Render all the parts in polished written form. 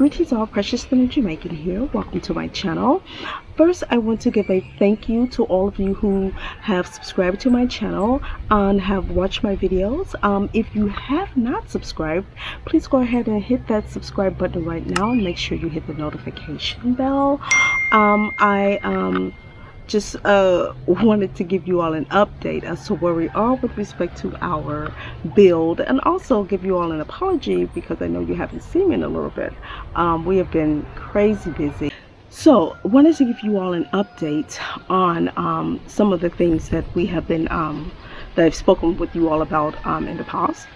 Greetings all, precious little Jamaican here. Welcome to my channel. First, I want to give a thank you to all of you who have subscribed to my channel and have watched my videos. If you have not subscribed, please go ahead and hit that subscribe button right now and make sure you hit the notification bell. I just wanted to give you all an update as to where we are with respect to our build, and also give you all an apology because I know you haven't seen me in a little bit. We have been crazy busy, so I wanted to give you all an update on some of the things that we have been that I've spoken with you all about in the past.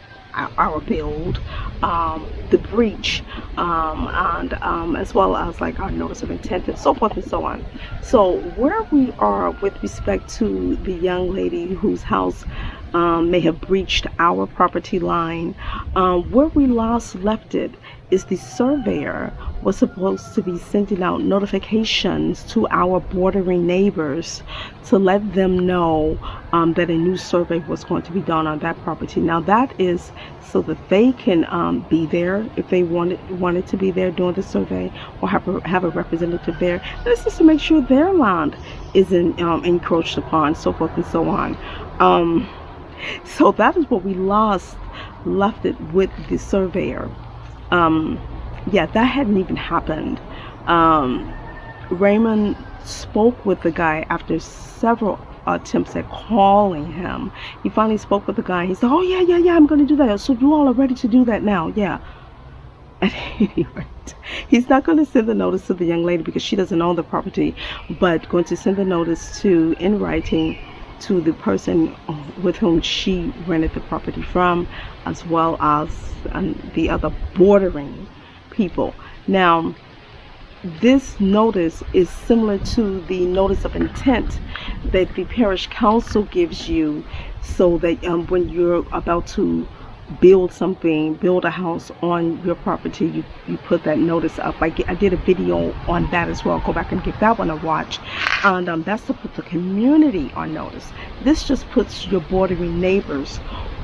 Our build, the breach, and as well as like our notice of intent and so forth and so on. So where we are with respect to the young lady whose house may have breached our property line, where we last left it is the surveyor was supposed to be sending out notifications to our bordering neighbors to let them know that a new survey was going to be done on that property. Now that is so that they can be there if they wanted to be there doing the survey, or have a representative there. This is to make sure their land isn't encroached upon, so forth and so on. So that is what we left it with the surveyor. Yeah, that hadn't even happened. Raymond spoke with the guy after several attempts at calling him. He finally spoke with the guy. He said, oh yeah, I'm going to do that. So you all are ready to do that now? Yeah. At any rate, he's not going to send the notice to the young lady because she doesn't own the property, but going to send the notice in writing to the person with whom she rented the property from, as well as the other bordering people. Now, this notice is similar to the notice of intent that the parish council gives you, so that when you're about to build a house on your property, you put that notice up. I did a video on that as well. Go back and give that one a watch. And that's to put the community on notice. This just puts your bordering neighbors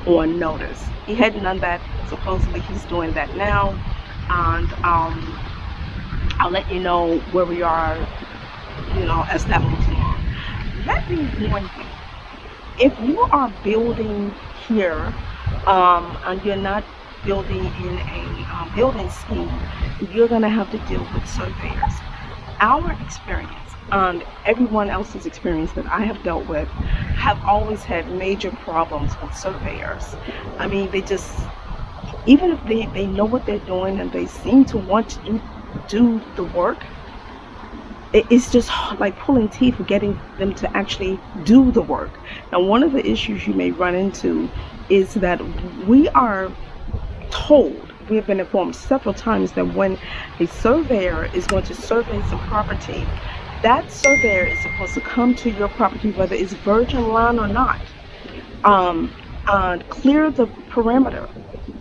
on notice. He hadn't done that. Supposedly he's doing that now, and I'll let you know where we are, as that moves along. Let me warn you, if you are building here and you're not building in a building scheme, you're going to have to deal with surveyors. Our experience and everyone else's experience that I have dealt with have always had major problems with surveyors. I mean, they just, even if they know what they're doing and they seem to want to do the work, it's just like pulling teeth for getting them to actually do the work. Now, one of the issues you may run into is that we are told, we have been informed several times, that when a surveyor is going to survey some property, that surveyor is supposed to come to your property, whether it's virgin land or not, and clear the perimeter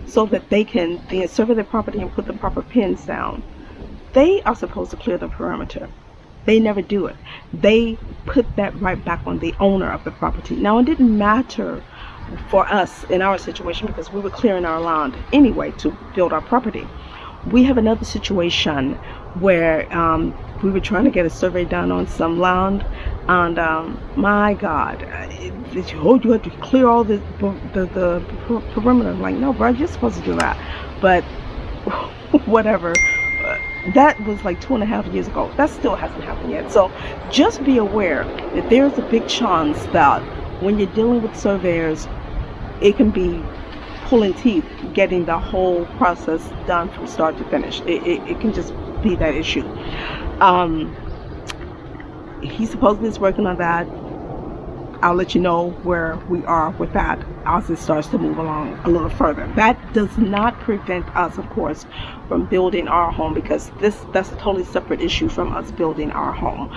so that they can survey the property and put the proper pins down. They are supposed to clear the perimeter. They never do it. They put that right back on the owner of the property. Now, it didn't matter for us in our situation because we were clearing our land anyway to build our property. We have another situation where we were trying to get a survey done on some land, and my God, you have to clear all the perimeter. I'm like, no, bro, you're supposed to do that. But whatever. That was like 2.5 years ago. That still hasn't happened yet. So just be aware that there's a big chance that when you're dealing with surveyors, it can be pulling teeth getting the whole process done from start to finish. It can just be that issue. He supposedly is working on that. I'll let you know where we are with that as it starts to move along a little further. That does not prevent us, of course, from building our home, because that's a totally separate issue from us building our home.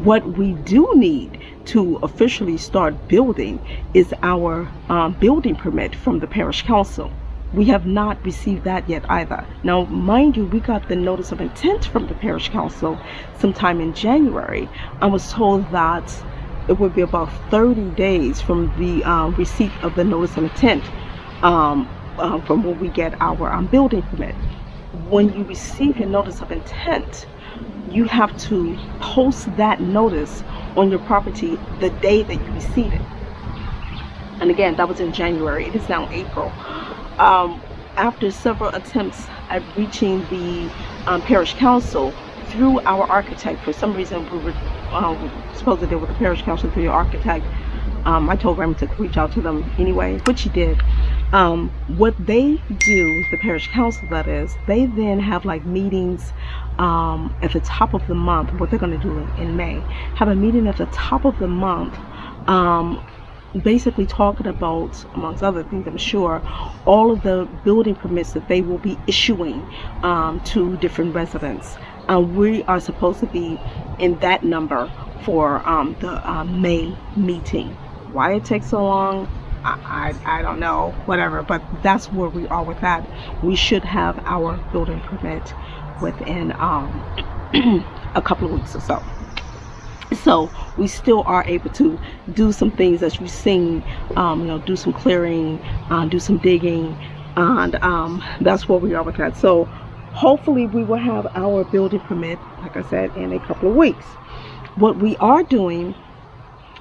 What we do need to officially start building is our building permit from the parish council. We have not received that yet either. Now, mind you, we got the notice of intent from the parish council sometime in January. I was told that it would be about 30 days from the receipt of the notice of intent from when we get our building permit. when you receive your notice of intent, you have to post that notice on your property the day that you receive it. And again, that was in January. It is now April. After several attempts at reaching the parish council through our architect, for some reason we were supposed to deal with the parish council through your architect. I told Raymond to reach out to them anyway, which he did. What they do, the parish council that is, they then have like meetings at the top of the month. What they're going to do in May, have a meeting at the top of the month, basically talking about, amongst other things, I'm sure, all of the building permits that they will be issuing to different residents. We are supposed to be in that number for the May meeting. Why it takes so long, I don't know, whatever, but that's where we are with that. We should have our building permit within a couple of weeks or so. So we still are able to do some things as you've seen, do some clearing, do some digging, and that's where we are with that. So hopefully we will have our building permit, like I said, in a couple of weeks. What we are doing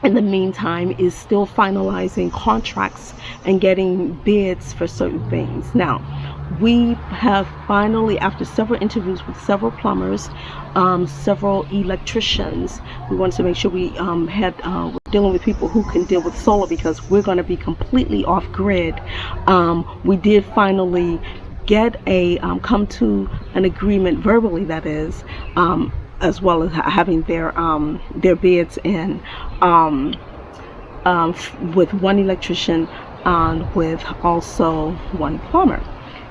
in the meantime is still finalizing contracts and getting bids for certain things. Now, we have finally, after several interviews with several plumbers, several electricians, we wanted to make sure we we're dealing with people who can deal with solar, because we're going to be completely off grid. We did finally get a come to an agreement verbally, that is, as well as having their bids in with one electrician and with also one plumber.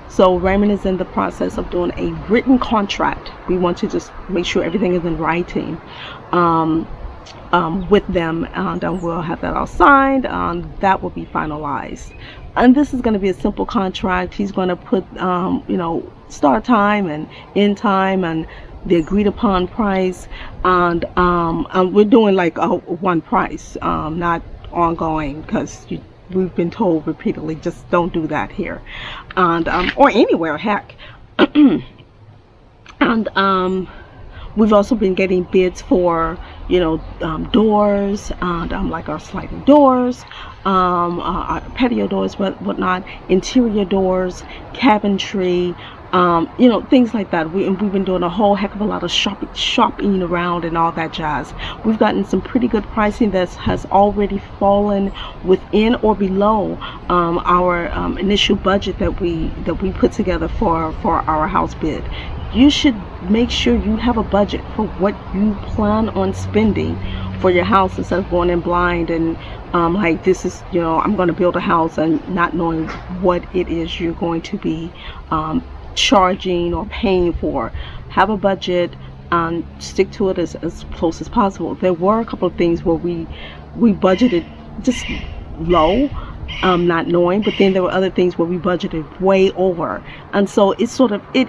So Raymond is in the process of doing a written contract. We want to just make sure everything is in writing with them, and we'll have that all signed. That will be finalized. And this is going to be a simple contract. He's going to put, start time and end time and the agreed upon price, and we're doing like one price, not ongoing, because we've been told repeatedly, just don't do that here, and or anywhere, heck. And we've also been getting bids for doors, and like our sliding doors, our patio doors, whatnot, interior doors, cabinetry, things like that. We've been doing a whole heck of a lot of shopping around and all that jazz. We've gotten some pretty good pricing that has already fallen within or below our initial budget that we put together for our house bid. You should make sure you have a budget for what you plan on spending for your house, instead of going in blind and like this is, I'm going to build a house and not knowing what it is you're going to be charging or paying for. Have a budget and stick to it as close as possible. There were a couple of things where we budgeted just low, not knowing, but then there were other things where we budgeted way over, and so it's sort of it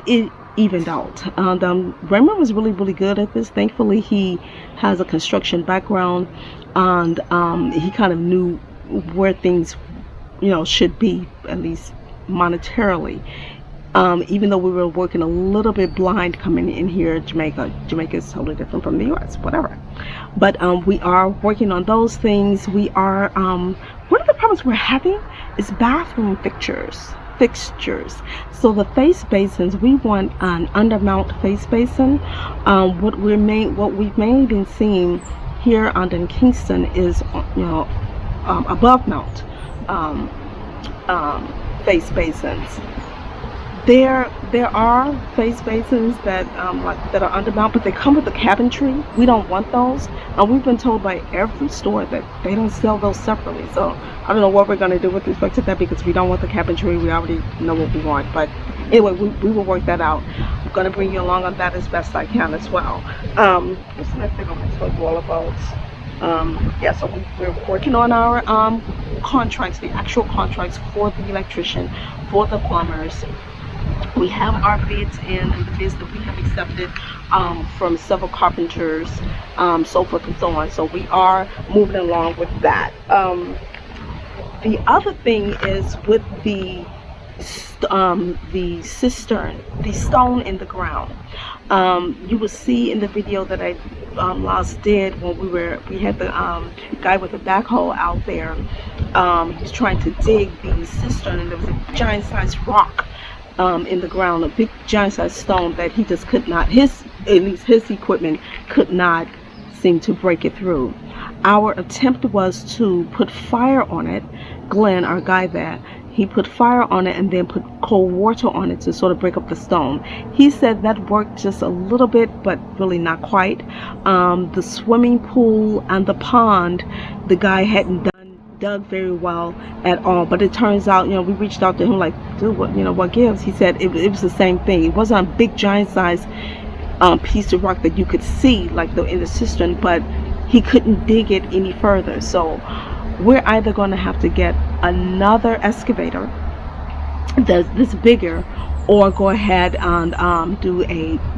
evened out. And Raymond was really good at this. Thankfully, he has a construction background, and he kind of knew where things should be, at least monetarily. Even though we were working a little bit blind coming in here, Jamaica is totally different from the U.S., whatever. But we are working on those things. We are, one of the problems we're having is bathroom fixtures. So the face basins, we want an undermount face basin. What we've mainly been seeing here in Kingston is, above mount face basins. There are face basins that that are undermount, but they come with the cabinetry. We don't want those, and we've been told by every store that they don't sell those separately. So I don't know what we're going to do with respect to that, because we don't want the cabinetry. We already know what we want, but anyway, we will work that out. I'm going to bring you along on that as best I can as well. What's the next thing I'm going to tell you all about? So we're working on our contracts, the actual contracts for the electrician, for the plumbers. We have our bids in, and the bids that we have accepted from several carpenters, so forth and so on. So we are moving along with that. The other thing is with the the cistern, the stone in the ground. You will see in the video that I last did when we had the guy with the backhoe out there. He was trying to dig the cistern, and there was a giant sized rock in the ground, a big giant sized stone that he just could not, at least his equipment could not seem to break it through. Our attempt was to put fire on it. Glenn, our guy there, he put fire on it and then put cold water on it to sort of break up the stone. He said that worked just a little bit, but really not quite. The swimming pool and the pond, the guy hadn't dug very well at all. But it turns out, we reached out to him like, dude, what gives? He said it was the same thing. It wasn't a big giant size piece of rock that you could see like in the cistern, but he couldn't dig it any further. So we're either going to have to get another excavator that's bigger, or go ahead and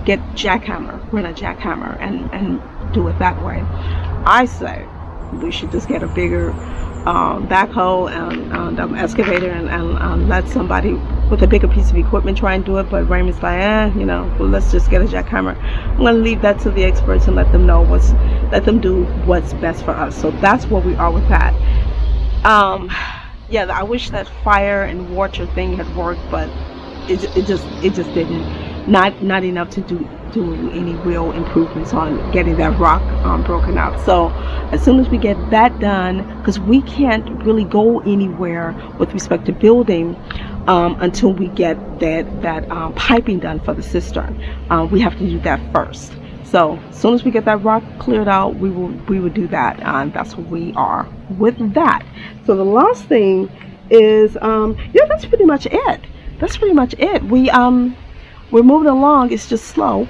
get rent a jackhammer and do it that way. I say we should just get a bigger backhoe and excavator and let somebody with a bigger piece of equipment try and do it. But Raymond's like, well, let's just get a jackhammer. I'm going to leave that to the experts and let them do what's best for us. So that's where we are with that. Yeah, I wish that fire and water thing had worked, but it just didn't. Not enough to do any real improvements on getting that rock broken out. So as soon as we get that done, because we can't really go anywhere with respect to building until we get that piping done for the cistern. We have to do that first. So as soon as we get that rock cleared out, we will do that, and that's where we are with that. So the last thing is that's pretty much it. We're moving along. It's just slow.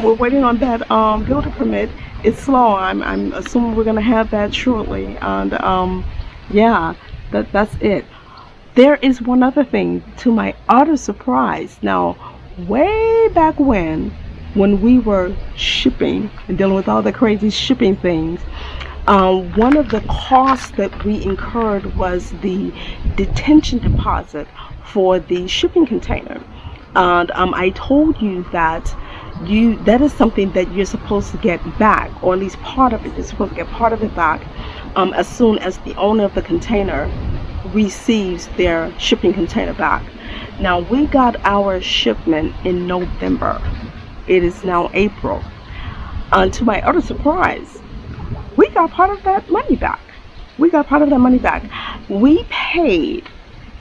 We're waiting on that builder permit. It's slow. I'm assuming we're gonna have that shortly, and that's it. There is one other thing, to my utter surprise. Now, way back when we were shipping and dealing with all the crazy shipping things, one of the costs that we incurred was the detention deposit for the shipping container. And I told you that is something that you're supposed to get back, or at least part of it. You're supposed to get part of it back as soon as the owner of the container receives their shipping container back. Now, we got our shipment in November. It is now April. And to my utter surprise, we got part of that money back. We paid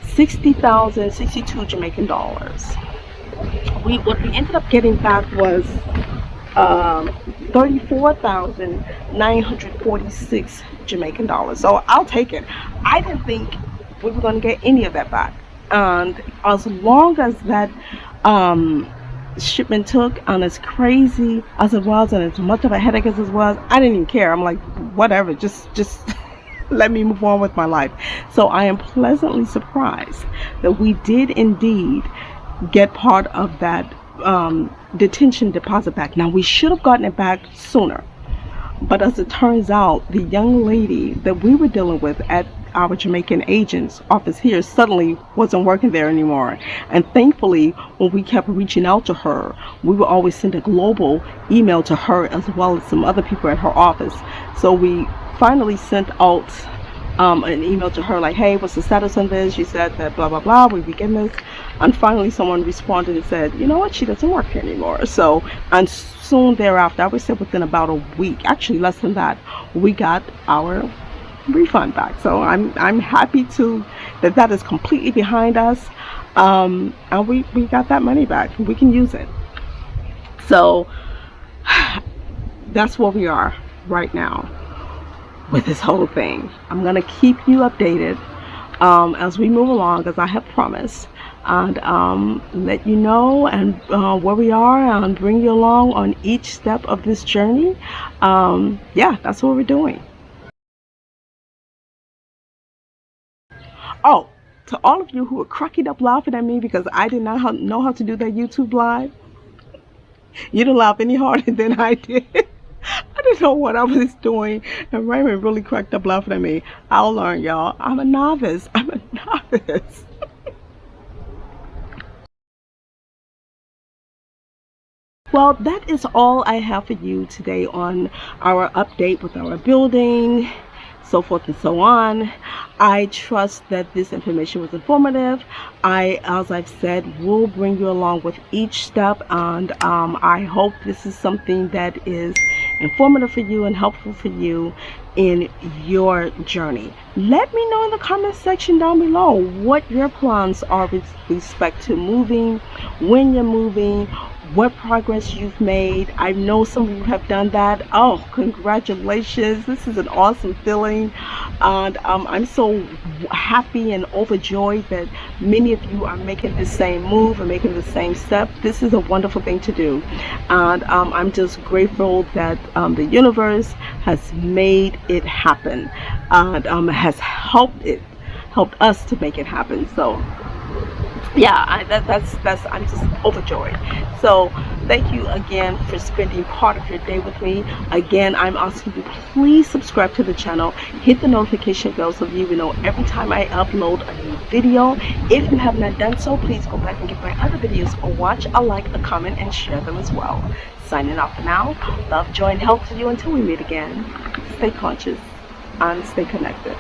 62 Jamaican dollars. What we ended up getting back was 34,946 Jamaican dollars. So I'll take it. I didn't think we were going to get any of that back. And as long as that shipment took, and as crazy as it was, and as much of a headache as it was, I didn't even care. I'm like, whatever, just let me move on with my life. So I am pleasantly surprised that we did indeed get part of that detention deposit back. Now, we should have gotten it back sooner, but as it turns out, the young lady that we were dealing with at our Jamaican agent's office here suddenly wasn't working there anymore. And thankfully, when we kept reaching out to her, we would always send a global email to her as well as some other people at her office. So we finally sent out an email to her like, hey, what's the status on this? She said that blah blah blah, we begin this. And finally someone responded and said, you know what, she doesn't work here anymore. So, and soon thereafter, I would say within about a week, actually less than that, we got our refund back. So I'm happy that is completely behind us, and we got that money back. We can use it. So that's where we are right now with this whole thing. I'm gonna keep you updated as we move along, as I have promised, and let you know and where we are, and bring you along on each step of this journey. That's what we're doing. Oh, to all of you who are cracking up laughing at me because I did not know how to do that YouTube live, you didn't laugh any harder than I did. I didn't know what I was doing, and Raymond really cracked up laughing at me. I'll learn, y'all. I'm a novice. Well, that is all I have for you today on our update with our building, so forth and so on. I trust that this information was informative. As I've said, will bring you along with each step, and I hope this is something that is informative for you and helpful for you in your journey. Let me know in the comment section down below what your plans are with respect to moving, when you're moving, what progress you've made. I know some of you have done that. Oh, congratulations. This is an awesome feeling, and I'm so happy and overjoyed that many of you are making the same move and making the same step. This is a wonderful thing to do, and I'm just grateful that the universe has made it happen, and has helped us to make it happen. So yeah, that's I'm just overjoyed. So thank you again for spending part of your day with me. Again, I'm asking you, please subscribe to the channel, hit the notification bell so you know every time I upload a new video. If you have not done so, please go back and get my other videos, or watch, a like, a comment, and share them as well. Signing off for now. Love, joy, and health to you until we meet again. Stay conscious and stay connected.